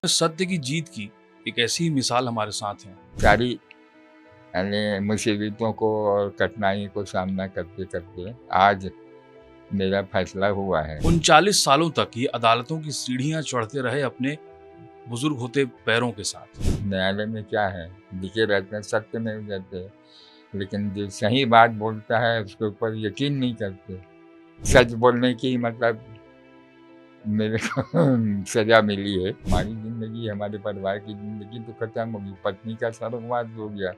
सत्य की जीत की एक ऐसी ही मिसाल हमारे साथ है। सारी यानी मुसीबतों को और कठिनाई को सामना करते करते आज मेरा फैसला हुआ है। 39 सालों तक ये अदालतों की सीढ़ियां चढ़ते रहे अपने बुजुर्ग होते पैरों के साथ। न्यायालय में क्या है, लिखे रहते हैं सत्य नहीं रहते, लेकिन जो सही बात बोलता है उसके ऊपर यकीन नहीं करते। सच बोलने की मतलब मेरे को सजा मिली है। हमारी जिंदगी, हमारे परिवार की जिंदगी तो खत्म होगी, पत्नी का स्वर्गवास हो गया।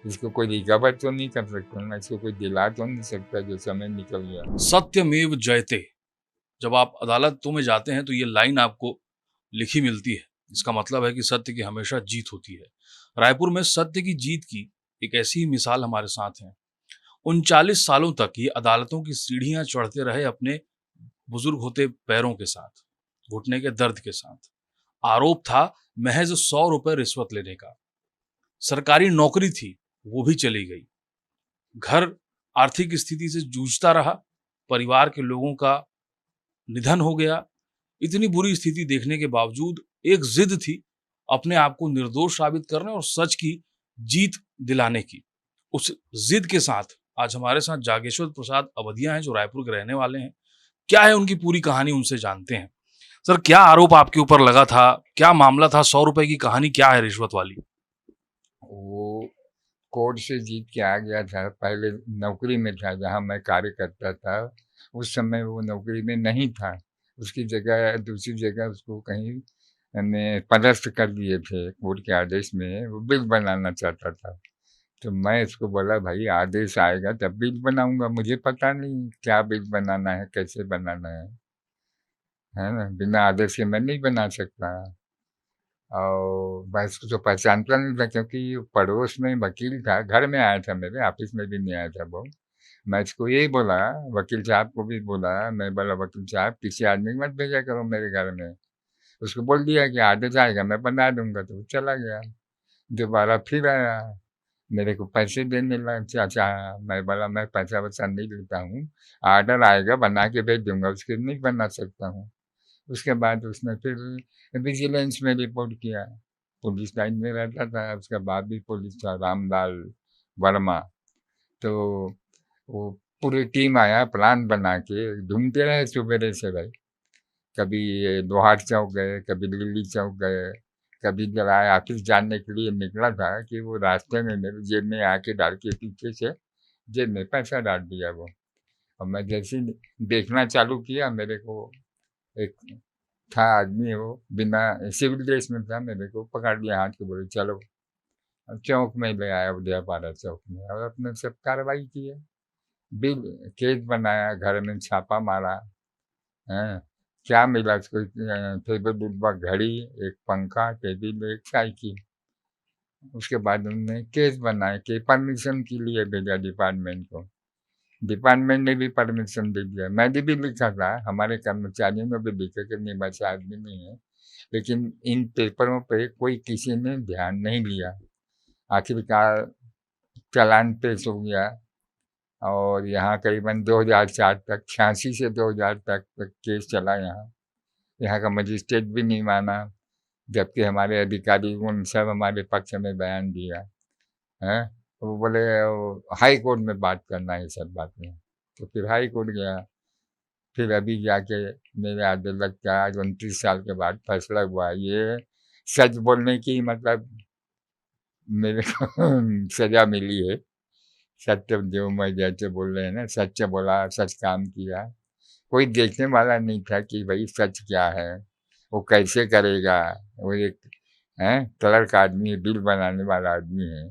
इसको कोई रिकवर तो नहीं कर सकता ना, इसको कोई दिला तो नहीं सकता जो समय निकल गया। सत्यमेव जयते। जब आप अदालतों में जाते हैं तो ये लाइन आपको लिखी मिलती है। इसका मतलब है कि सत्य की हमेशा जीत होती है। रायपुर में सत्य की जीत की एक ऐसी ही मिसाल हमारे साथ है। 39 सालों तक ये अदालतों की सीढ़ियां चढ़ते रहे अपने बुजुर्ग होते पैरों के साथ, घुटने के दर्द के साथ। आरोप था महज 100 रुपए रिश्वत लेने का। सरकारी नौकरी थी, वो भी चली गई। घर आर्थिक स्थिति से जूझता रहा, परिवार के लोगों का निधन हो गया। इतनी बुरी स्थिति देखने के बावजूद एक जिद थी अपने आप को निर्दोष साबित करने और सच की जीत दिलाने की। उस जिद के साथ आज हमारे साथ जागेश्वर प्रसाद अवधिया हैं, जो रायपुर के रहने वाले हैं। क्या है उनकी पूरी कहानी, उनसे जानते हैं। सर, क्या आरोप आपके ऊपर लगा था? क्या मामला था? 100 रुपए की कहानी क्या है रिश्वत वाली? वो कोर्ट से जीत के आ गया था। पहले नौकरी में था जहाँ मैं कार्य करता था, उस समय वो नौकरी में नहीं था। उसकी जगह दूसरी जगह उसको कहीं ने पदस्थ कर दिए थे कोर्ट के आदेश में। वो बिल बनाना चाहता था, तो मैं इसको बोला भाई आदेश आएगा तब बिल बनाऊंगा, मुझे पता नहीं क्या बिल बनाना है, कैसे बनाना है ना। बिना आदेश के मैं नहीं बना सकता। और मैं इसको तो पहचानता नहीं था क्योंकि पड़ोस में वकील था, घर में आया था, मेरे ऑफिस में भी नहीं आया था वो। मैं इसको यही बोला, वकील साहब को भी बोला, मैं बोला वकील साहब किसी आदमी को मत भेजा करो मेरे घर में। उसको बोल दिया कि आदेश आएगा मैं बना दूंगा, तो वो चला गया। दोबारा फिर आया, मेरे को पैसे देने लगा। चाचा, मैं बोला मैं पैसा वैसा नहीं लेता हूँ, आर्डर आएगा बना के भेज दूंगा, उसके नहीं बना सकता हूँ। उसके बाद उसने फिर विजिलेंस में रिपोर्ट किया। पुलिस लाइन में रहता था, उसका बाप भी पुलिस था, रामलाल वर्मा। तो वो पूरी टीम आया, प्लान बना के ढूंढते रहे सुबेरे से भाई। कभी ये लोहार चौक गए, कभी लिल्ली चौक गए, कभी जलाए ऑफिस जाने के लिए निकला था कि वो रास्ते में मेरे जेब में आके डाल के पीछे से जेब में पैसा डाल दिया वो। और मैं जैसे ही देखना चालू किया, मेरे को एक था आदमी, वो बिना सिविल ड्रेस में था, मेरे को पकड़ लिया हाथ के, बोले चलो। अब चौक में ले आया, उदयपाड़ा चौक में, और अपने सब कार्रवाई की है। बिल केस बनाया, घर में छापा मारा है। क्या मिला उसको? टेबल डिब्बा, घड़ी, एक पंखा, टेबल, एक साइकिल। उसके बाद उन्होंने केस बनाए कि परमिशन के लिए भेजा डिपार्टमेंट को। डिपार्टमेंट ने भी परमिशन दे दिया। मैंने भी लिखा था, हमारे कर्मचारियों ने भी लिखा कि निवासी आदमी नहीं है, लेकिन इन पेपरों पे कोई किसी ने ध्यान नहीं दिया। आखिरकार चालान पेश हो गया, और यहाँ करीबन 2004 तक, 86 से 2000 तक केस चला। यहाँ का मजिस्ट्रेट भी नहीं माना, जबकि हमारे अधिकारी उन सब हमारे पक्ष में बयान दिया है। वो बोले हाई कोर्ट में बात करना है सब बात में। तो फिर हाई कोर्ट गया। फिर अभी जाके मेरे अदालत का आज 29 साल के बाद फैसला हुआ। ये सच बोलने की मतलब मेरे को सजा मिली है। सत्य जो मैं जैसे बोल रहे हैं ना, सच बोला, सच काम किया। कोई देखने वाला नहीं था कि भाई सच क्या है, वो कैसे करेगा। वो एक है क्लर्क आदमी है, बिल बनाने वाला आदमी है,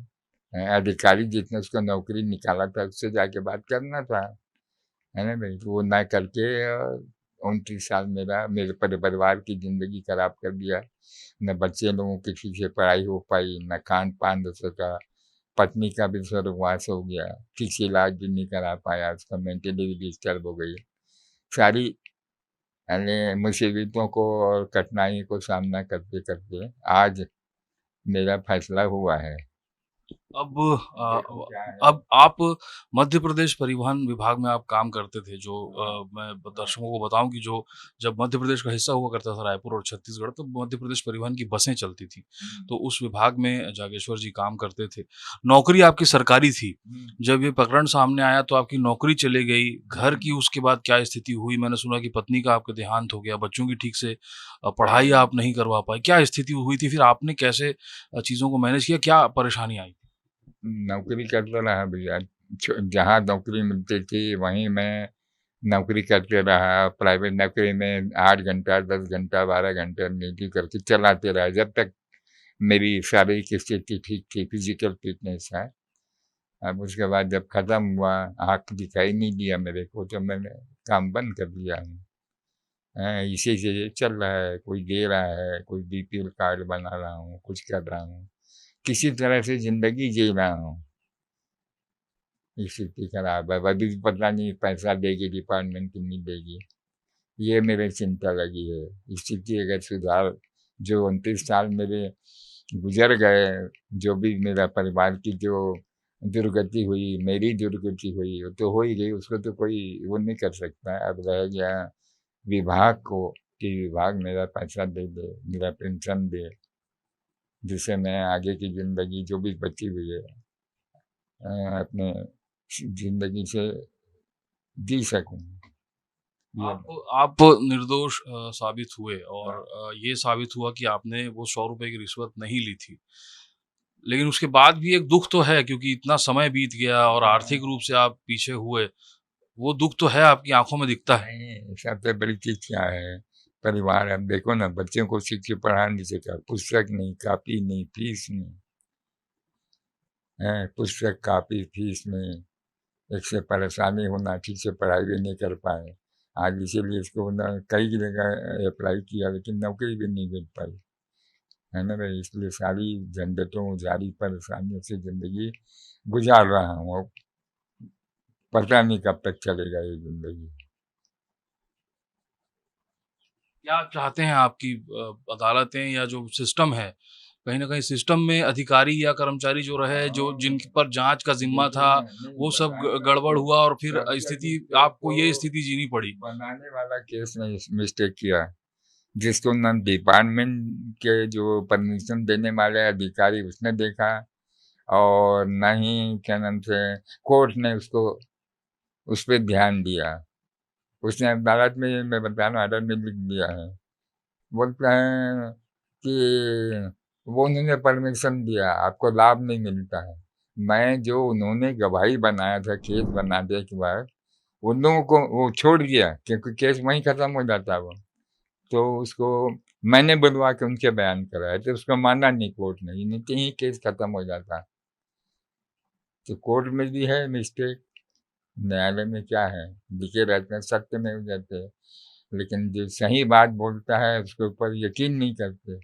अधिकारी जिसने उसको नौकरी निकाला था उससे जाके बात करना था, है ना भाई। तो वो ना करके 29 साल मेरे परिवार की ज़िंदगी खराब कर दिया। न बच्चे लोगों की ठीक से पढ़ाई हो पाई, न खान पान हो सका। पत्नी का भी स्वर्गवास हो गया, ठीक से इलाज भी नहीं करा पाया, उसका मेंटली भी डिस्टर्ब हो गई। सारी यानी मुसीबतों को और कठिनाई को सामना करते करते आज मेरा फैसला हुआ है। अब देखो क्या है। अब आप मध्य प्रदेश परिवहन विभाग में आप काम करते थे, जो हाँ, मैं दर्शकों को बताऊं कि जो जब मध्य प्रदेश का हिस्सा हुआ करता था रायपुर और छत्तीसगढ़, तो मध्य प्रदेश परिवहन की बसें चलती थी। हम्म, तो उस विभाग में जागेश्वर जी काम करते थे। नौकरी आपकी सरकारी थी। हम्म, जब ये प्रकरण सामने आया तो आपकी नौकरी चली गई। घर की हम्म, उसके बाद क्या स्थिति हुई? मैंने सुना कि पत्नी का आपका देहांत हो गया, बच्चों की ठीक से पढ़ाई हम्म। आप नहीं करवा पाए। क्या स्थिति हुई थी? फिर आपने कैसे चीज़ों को मैनेज किया? क्या परेशानी आई? नौकरी करता रहा भैया। जहाँ नौकरी मिलती थी वहीं मैं नौकरी करते रहा। प्राइवेट नौकरी में 8 घंटा 10 घंटा 12 घंटा ड्यूटी करके चलाते रहा जब तक मेरी शारीरिक स्थिति ठीक थी, फिजिकल फिटनेस है। अब उसके बाद जब खत्म हुआ, आँख दिखाई नहीं दिया मेरे को, तो मैंने काम बंद कर दिया हूँ। इसी से चल रहा है, कोई दे रहा है, कोई बीपीएल कार्ड बना रहा हूँ, कुछ कर रहा हूँ, किसी तरह से जिंदगी जी रहा हूँ। स्थिति खराब है, अभी भी पता नहीं पैसा देगी डिपार्टमेंट कि नहीं देगी, ये मेरे चिंता लगी है। स्थिति अगर सुधार, जो 29 साल मेरे गुजर गए, जो भी मेरा परिवार की जो दुर्गति हुई, मेरी दुर्गति हुई, वो तो हो ही गई, उसको तो कोई वो नहीं कर सकता है। अब रह गया विभाग को कि विभाग मेरा पैसा दे दे, मेरा पेंशन दे, जिससे मैं आगे की ज़िंदगी जो भी बची हुई है अपने ज़िंदगी से जी सकूँ। ये आप निर्दोष साबित हुए और हाँ, ये साबित हुआ कि आपने वो 100 रुपए की रिश्वत नहीं ली थी। लेकिन उसके बाद भी एक दुःख तो है, क्योंकि इतना समय बीत गया और आर्थिक रूप से आप पीछे हुए। वो दुःख तो है, आपकी आँखों में दिखता है। नहीं, सबसे बड़ी चीज़ क्या है, परिवार। अब देखो ना, बच्चों को ठीक से पढ़ा नहीं सका, पुस्तक नहीं, कॉपी नहीं, फीस नहीं, हैं, पुस्तक, कॉपी, फीस नहीं, एक से परेशानी होना, ठीक से पढ़ाई भी नहीं कर पाए। आज इसीलिए इसको ना कई जगह अप्लाई किया, लेकिन नौकरी भी नहीं मिल पाई, है ना भाई। इसलिए सारी झंझटों, सारी परेशानियों से ज़िंदगी गुजार रहा हूँ, और पता नहीं कब तक चलेगा ये ज़िंदगी। क्या चाहते हैं आपकी अदालतें या जो सिस्टम है, कहीं न कहीं सिस्टम में अधिकारी या कर्मचारी जो रहे, जो जिन पर जाँच का ज़िम्मा था, देखिए, नहीं वो सब बताने गड़बड़ वाला, हुआ और फिर सबसे स्थिति अधिक आपको तो ये स्थिति जीनी पड़ी। बनाने वाला केस में मिस्टेक किया, जिसको न डिपार्टमेंट के जो परमिशन देने वाले अधिकारी उसने देखा, और न ही क्या नाम से कोर्ट ने उसको उस पर ध्यान दिया। उसने अदालत में, मैं बता रहा हूँ, अदालत में लिख दिया है, बोलता है कि वो उन्होंने परमिशन दिया, आपको लाभ नहीं मिलता है। मैं जो उन्होंने गवाही बनाया था केस बनाने के बाद, उन लोगों को वो छोड़ दिया, क्योंकि केस वहीं खत्म हो जाता वो। तो उसको मैंने बुलवा के उनके बयान कराया, तो उसको माना नहीं कोर्ट ने, नहीं तो यहीं केस खत्म हो जाता। तो कोर्ट में भी है मिस्टेक, न्यायालय में क्या है, लिखे रहते हैं, सत्य में हो जाते हैं, लेकिन जो सही बात बोलता है उसके ऊपर यकीन नहीं करते।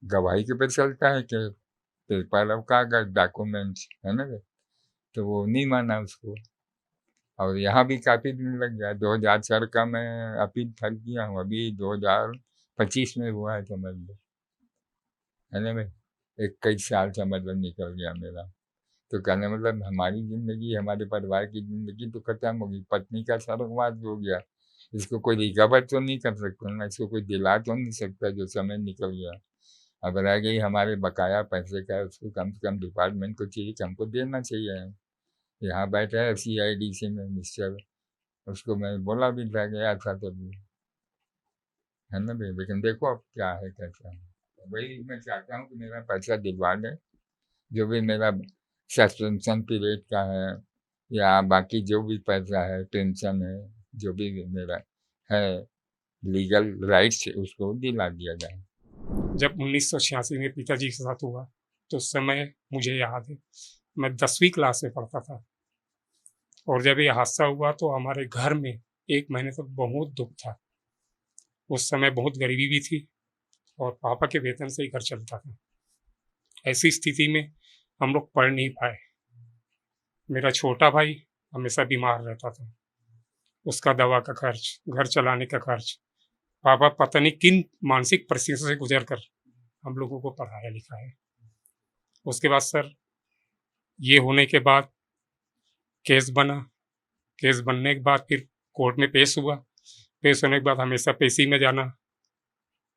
गवाही के पे चलता है कि पेपर और कागज डॉक्यूमेंट्स, है ना। तो वो नहीं माना उसको, और यहाँ भी काफ़ी दिन लग गया। 2004 का मैं अपील फाइल किया हूँ, अभी 2025 में हुआ है, समझ लो, है ना भाई। 21 साल समझ लो निकल गया मेरा। तो कहने मतलब हमारी ज़िंदगी, हमारे परिवार की ज़िंदगी तो खत्म हो गई, पत्नी का स्वर्गवास हो गया। इसको कोई रिकवर तो नहीं कर सकता ना, इसको कोई दिला तो नहीं सकता जो समय निकल गया। अब रह गई हमारे बकाया पैसे का, उसको कम से कम डिपार्टमेंट को चाहिए कि हमको देना चाहिए। यहाँ बैठे है CIDC में मिस्टर, उसको मैं बोला भी था, गया था तभी, है ना भाई। लेकिन देखो अब क्या है कैसा है। वही मैं चाहता हूँ कि मेरा पैसा दिलवा दें, जो भी मेरा सस्पेंशन पीरियड का है, या बाकी जो भी पैसा है, पेंशन है, जो भी मेरा है लीगल राइट्स, उसको दिला दिया जाए। जब 1986 में पिताजी के साथ हुआ, तो उस समय मुझे याद है, मैं 10वीं क्लास में पढ़ता था, और जब ये हादसा हुआ तो हमारे घर में 1 महीने तक बहुत दुख था। उस समय बहुत गरीबी भी थी, और पापा के वेतन से ही घर चलता था। ऐसी स्थिति में हम लोग पढ़ नहीं पाए। मेरा छोटा भाई हमेशा बीमार रहता था, उसका दवा का खर्च, घर चलाने का खर्च, पापा पता नहीं किन मानसिक परिस्थितियों से गुजर कर हम लोगों को पढ़ाया लिखाया है। उसके बाद सर ये होने के बाद केस बना, केस बनने के बाद फिर कोर्ट में पेश हुआ, पेश होने के बाद हमेशा पेशी में जाना।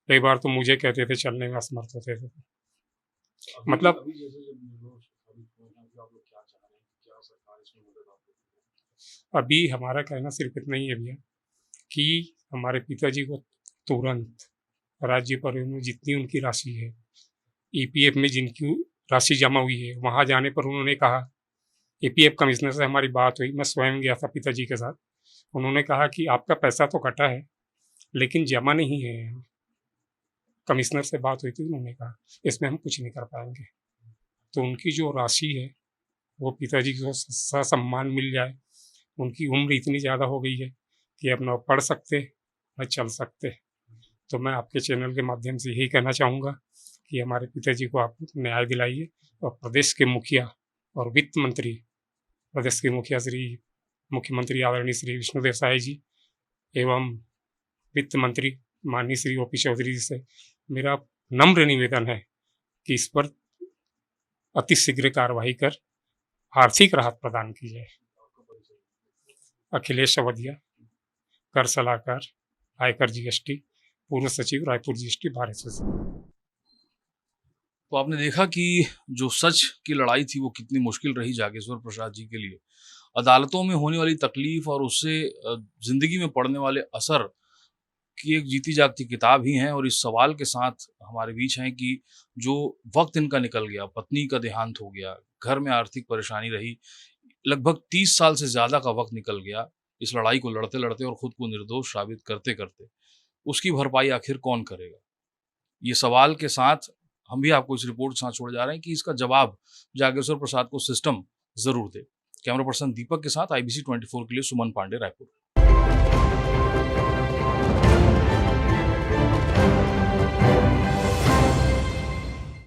कई बार तो मुझे कहते थे चलने में असमर्थ होते थे। मतलब अभी हमारा कहना सिर्फ इतना ही है भैया कि हमारे पिताजी को तुरंत राज्य परिवहन में जितनी उनकी राशि है, ईपीएफ में जिनकी राशि जमा हुई है, वहाँ जाने पर उन्होंने कहा, ईपीएफ कमिश्नर से हमारी बात हुई, मैं स्वयं गया था पिताजी के साथ। उन्होंने कहा कि आपका पैसा तो कटा है लेकिन जमा नहीं है यहाँ। कमिश्नर से बात हुई थी, उन्होंने कहा इसमें हम कुछ नहीं कर पाएंगे। तो उनकी जो राशि है वो पिताजी को ससम्मान मिल जाए। उनकी उम्र इतनी ज़्यादा हो गई है कि अब न पढ़ सकते न चल सकते। तो मैं आपके चैनल के माध्यम से यही कहना चाहूँगा कि हमारे पिताजी को आप न्याय दिलाइए और प्रदेश के मुखिया और वित्त मंत्री, प्रदेश के मुखिया श्री मुख्यमंत्री आदरणीय श्री विष्णुदेव साय जी एवं वित्त मंत्री माननीय श्री ओपी चौधरी जी से मेरा नम्र निवेदन है कि इस पर अतिशीघ्र कार्रवाई कर आर्थिक राहत प्रदान की जाए। अखिलेश अवधिया, कर सलाहकार, आयकर जीएसटी, पूर्व सचिव रायपुर जीएसटी भारत से। तो आपने देखा कि जो सच की लड़ाई थी वो कितनी मुश्किल रही जागेश्वर प्रसाद जी के लिए। अदालतों में होने वाली तकलीफ और उससे जिंदगी में पड़ने वाले असर की एक जीती जागती किताब ही है। और इस सवाल के साथ हमारे बीच हैं कि जो वक्त इनका निकल गया, पत्नी का देहांत हो गया, घर में आर्थिक परेशानी रही, लगभग 30 साल से ज़्यादा का वक्त निकल गया इस लड़ाई को लड़ते लड़ते और खुद को निर्दोष साबित करते करते। उसकी भरपाई आखिर कौन करेगा? ये सवाल के साथ हम भी आपको इस रिपोर्ट के साथ छोड़ जा रहे हैं कि इसका जवाब जागेश्वर प्रसाद को सिस्टम जरूर दे। कैमरा पर्सन दीपक के साथ IBC 24 के लिए सुमन पांडे, रायपुर।